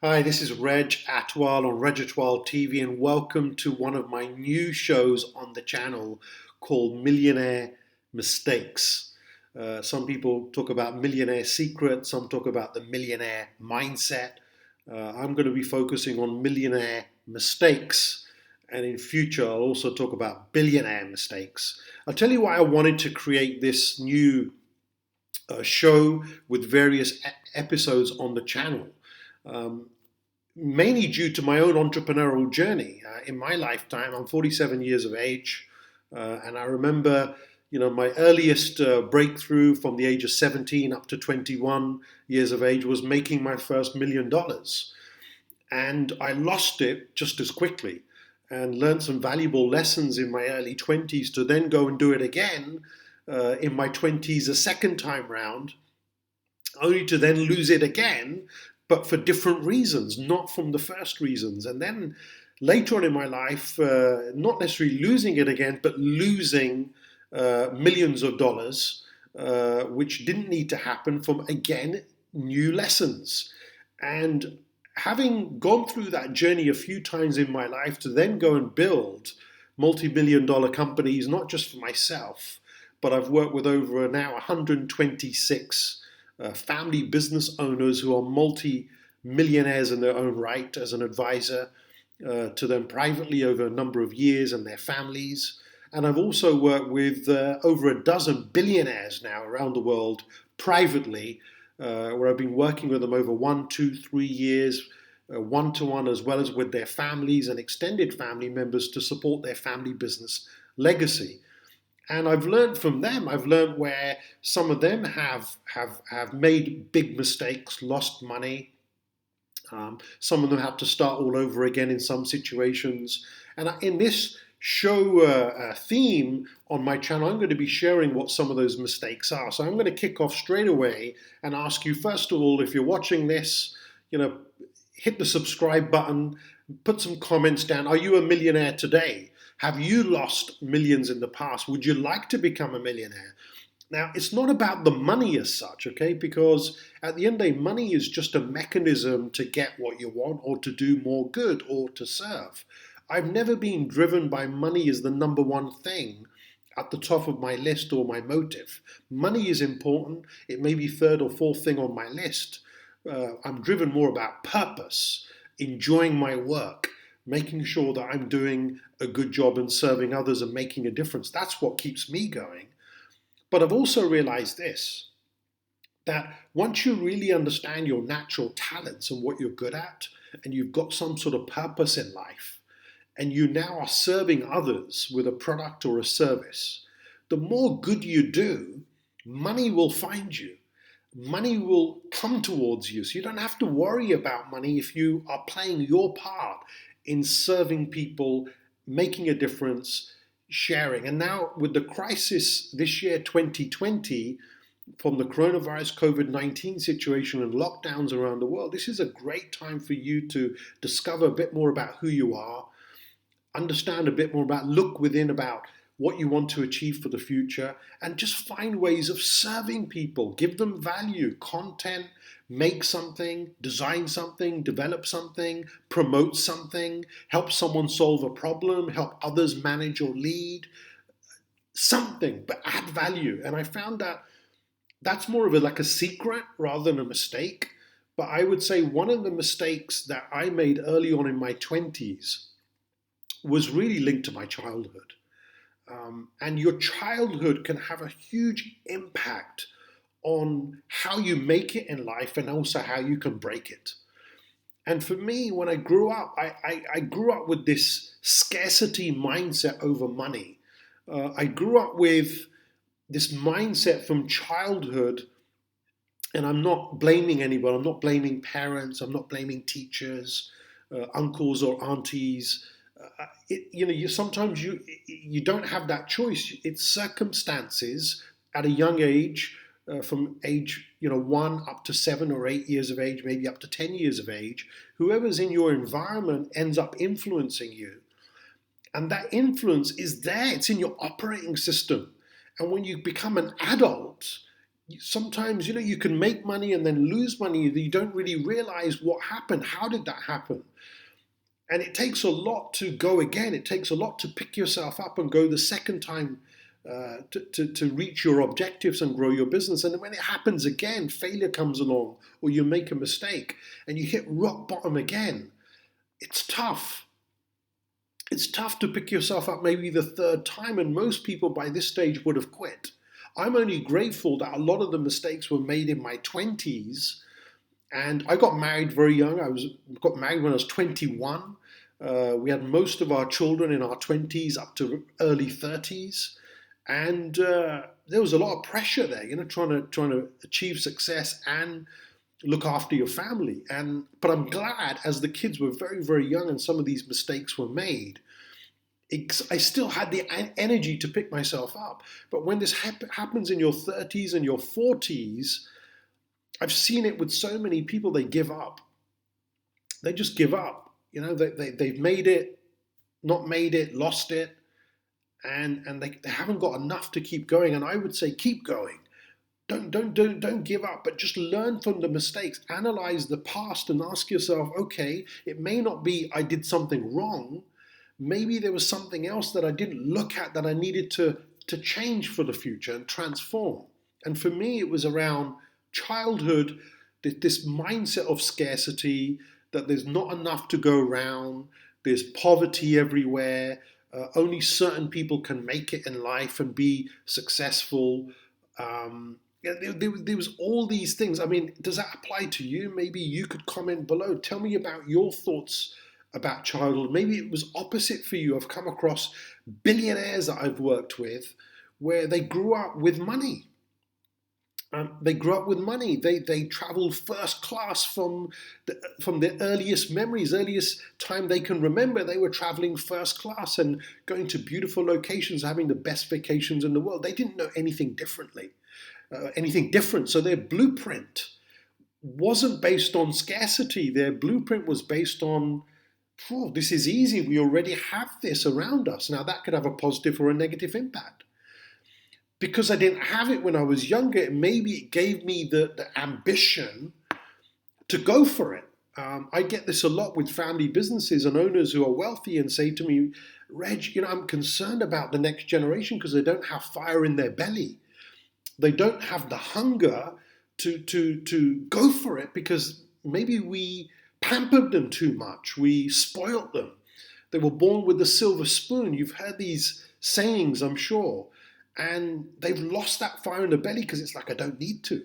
Hi, this is Reg Athwal on Reg Athwal TV, and welcome to one of my new shows on the channel called Millionaire Mistakes. Some people talk about millionaire secrets, some talk about the millionaire mindset. I'm going to be focusing on millionaire mistakes, and in future, I'll also talk about billionaire mistakes. I'll tell you why I wanted to create this new show with various episodes on the channel. Um, Mainly due to my own entrepreneurial journey. In my lifetime, I'm 47 years of age, and I remember, my earliest breakthrough from the age of 17 up to 21 years of age was making my first $1 million, and I lost it just as quickly, and learned some valuable lessons in my early 20s to then go and do it again in my 20s a second time round, only to then lose it again, but for different reasons, not from the first reasons. And then later on in my life, not necessarily losing it again, but losing millions of dollars, which didn't need to happen from, again, new lessons. And having gone through that journey a few times in my life to then go and build multi-million-dollar companies, not just for myself, but I've worked with over now 126 family business owners who are multi-millionaires in their own right as an advisor to them privately over a number of years and their families. And I've also worked with over a dozen billionaires now around the world privately, where I've been working with them over 1, 2, 3 years, one-to-one, as well as with their families and extended family members to support their family business legacy. And I've learned from them. I've learned where some of them have made big mistakes, lost money. Some of them had to start all over again in some situations. And in this show theme on my channel, I'm going to be sharing what some of those mistakes are. So I'm going to kick off straight away and ask you, first of all, if you're watching this, hit the subscribe button, put some comments down. Are you a millionaire today? Have you lost millions in the past? Would you like to become a millionaire? Now, it's not about the money as such, okay? Because at the end of the day, money is just a mechanism to get what you want or to do more good or to serve. I've never been driven by money as the number one thing at the top of my list or my motive. Money is important. It may be third or fourth thing on my list. I'm driven more about purpose, enjoying my work, making sure that I'm doing a good job and serving others and making a difference. That's what keeps me going. But I've also realized this, that once you really understand your natural talents and what you're good at, and you've got some sort of purpose in life, and you now are serving others with a product or a service, the more good you do, money will find you. Money will come towards you. So you don't have to worry about money if you are playing your part in serving people, making a difference, sharing. And now with the crisis this year, 2020, from the coronavirus COVID-19 situation and lockdowns around the world, this is a great time for you to discover a bit more about who you are, understand a bit more about, look within about what you want to achieve for the future, and just find ways of serving people, give them value, content, make something, design something, develop something, promote something, help someone solve a problem, help others manage or lead, something, but add value. And I found that that's more of like a secret rather than a mistake. But I would say one of the mistakes that I made early on in my 20s was really linked to my childhood. And your childhood can have a huge impact on how you make it in life and also how you can break it. And for me, when I grew up, I grew up with this scarcity mindset over money. I grew up with this mindset from childhood, and I'm not blaming anyone. I'm not blaming parents. I'm not blaming teachers, uncles or aunties. Sometimes you don't have that choice. It's circumstances at a young age, from age 1 up to 7 or 8 years of age, maybe up to 10 years of age. Whoever's in your environment ends up influencing you, and that influence is there. It's in your operating system. And when you become an adult, Sometimes, you can make money and then lose money. You don't really realize what happened. How did that happen? And it takes a lot to go again. It takes a lot to pick yourself up and go the second time to reach your objectives and grow your business. And when it happens again, failure comes along, or you make a mistake and you hit rock bottom again. It's tough. It's tough to pick yourself up maybe the third time, and most people by this stage would have quit. I'm only grateful that a lot of the mistakes were made in my 20s, and I got married very young. Got married when I was 21. We had most of our children in our 20s up to early 30s, and there was a lot of pressure there, trying to achieve success and look after your family. But I'm glad, as the kids were very, very young and some of these mistakes were made, I still had the energy to pick myself up. But when this happens in your 30s and your 40s, I've seen it with so many people. They give up. They just give up. They've made it, not made it, lost it, and they haven't got enough to keep going. And I would say keep going. Don't give up, but just learn from the mistakes. Analyze the past and ask yourself, okay, it may not be I did something wrong. Maybe there was something else that I didn't look at that I needed to change for the future and transform. And for me, it was around childhood, this mindset of scarcity, that there's not enough to go around, there's poverty everywhere, only certain people can make it in life and be successful. There was all these things. I mean, does that apply to you? Maybe you could comment below. Tell me about your thoughts about childhood. Maybe it was opposite for you. I've come across billionaires that I've worked with where they grew up with money. They grew up with money. They traveled first class from their earliest memories, earliest time they can remember. They were traveling first class and going to beautiful locations, having the best vacations in the world. They didn't know anything different. So their blueprint wasn't based on scarcity. Their blueprint was based on, oh, this is easy. We already have this around us. Now that could have a positive or a negative impact. Because I didn't have it when I was younger, maybe it gave me the ambition to go for it. I get this a lot with family businesses and owners who are wealthy and say to me, Reg, I'm concerned about the next generation because they don't have fire in their belly. They don't have the hunger to go for it because maybe we pampered them too much. We spoilt them. They were born with a silver spoon. You've heard these sayings, I'm sure. And they've lost that fire in the belly because it's like, I don't need to.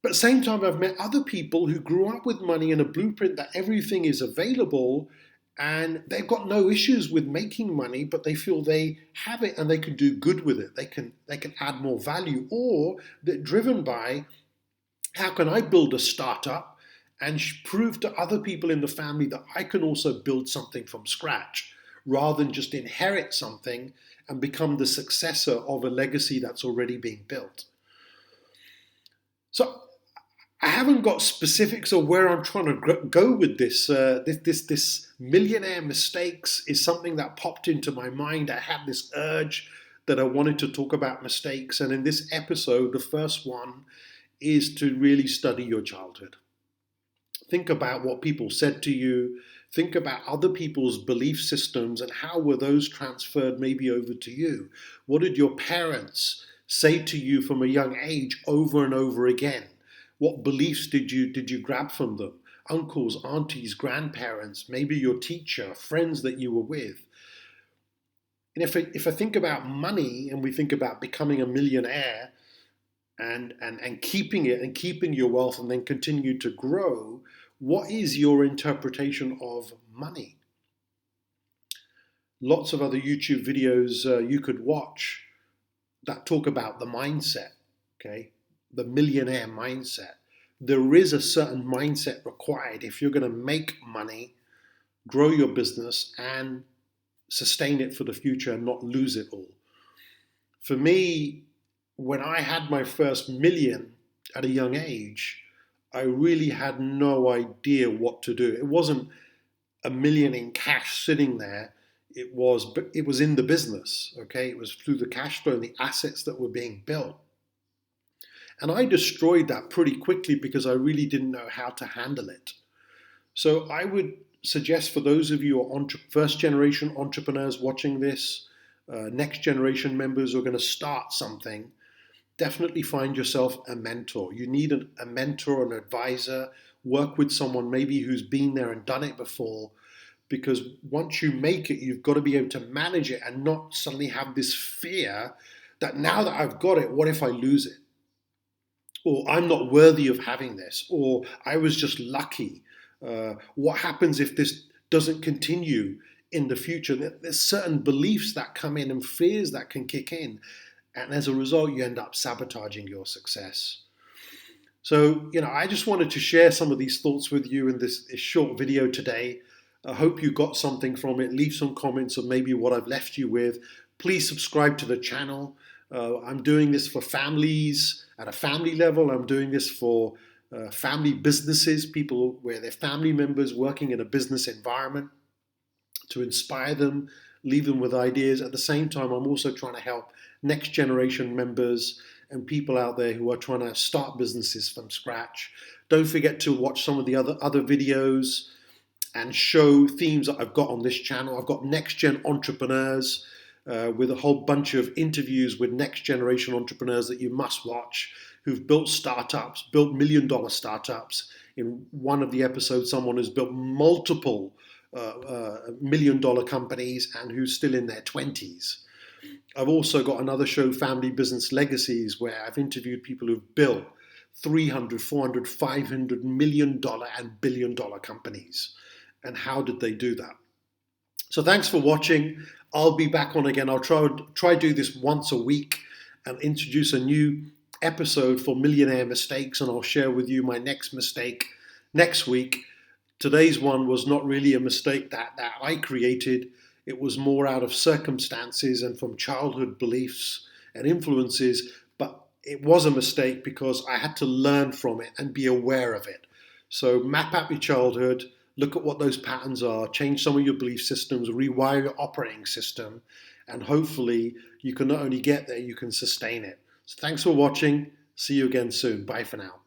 But at the same time, I've met other people who grew up with money and a blueprint that everything is available and they've got no issues with making money, but they feel they have it and they can do good with it. They can add more value, or they're driven by, how can I build a startup and prove to other people in the family that I can also build something from scratch rather than just inherit something and become the successor of a legacy that's already being built. So I haven't got specifics of where I'm trying to go with this. This millionaire mistakes is something that popped into my mind. I had this urge that I wanted to talk about mistakes. And in this episode, the first one is to really study your childhood. Think about what people said to you. Think about other people's belief systems and how were those transferred maybe over to you. What did your parents say to you from a young age over and over again? What beliefs did you grab from them? Uncles, aunties, grandparents, maybe your teacher, friends that you were with. And if I think about money and we think about becoming a millionaire and keeping it and keeping your wealth and then continue to grow, what is your interpretation of money? Lots of other YouTube videos you could watch that talk about the mindset, okay? The millionaire mindset. There is a certain mindset required if you're going to make money, grow your business, and sustain it for the future and not lose it all. For me, when I had my first million at a young age, I really had no idea what to do. It wasn't a million in cash sitting there. It was in the business, okay? It was through the cash flow and the assets that were being built. And I destroyed that pretty quickly because I really didn't know how to handle it. So I would suggest for those of you who are first generation entrepreneurs watching this, next generation members who are going to start something, definitely find yourself a mentor. You need a mentor, an advisor, work with someone maybe who's been there and done it before, because once you make it, you've got to be able to manage it and not suddenly have this fear that now that I've got it, what if I lose it? Or I'm not worthy of having this, or I was just lucky. What happens if this doesn't continue in the future? There's certain beliefs that come in and fears that can kick in. And as a result, you end up sabotaging your success. So, I just wanted to share some of these thoughts with you in this short video today. I hope you got something from it. Leave some comments of maybe what I've left you with. Please subscribe to the channel. I'm doing this for families at a family level. I'm doing this for family businesses, people where they're family members working in a business environment, to inspire them, leave them with ideas. At the same time, I'm also trying to help next generation members and people out there who are trying to start businesses from scratch. Don't forget to watch some of the other videos and show themes that I've got on this channel. I've got next gen entrepreneurs with a whole bunch of interviews with next generation entrepreneurs that you must watch, who've built startups, built $1 million startups. In one of the episodes, someone has built multiple $1 million companies and who's still in their 20s. I've also got another show, Family Business Legacies, where I've interviewed people who've built 300, 400, $500 million and billion-dollar companies. And how did they do that? So thanks for watching. I'll be back on again. I'll try do this once a week and introduce a new episode for Millionaire Mistakes, and I'll share with you my next mistake next week. Today's one was not really a mistake that I created. It was more out of circumstances and from childhood beliefs and influences, but it was a mistake because I had to learn from it and be aware of it. So map out your childhood, look at what those patterns are, change some of your belief systems, rewire your operating system, and hopefully you can not only get there, you can sustain it. So thanks for watching. See you again soon. Bye for now.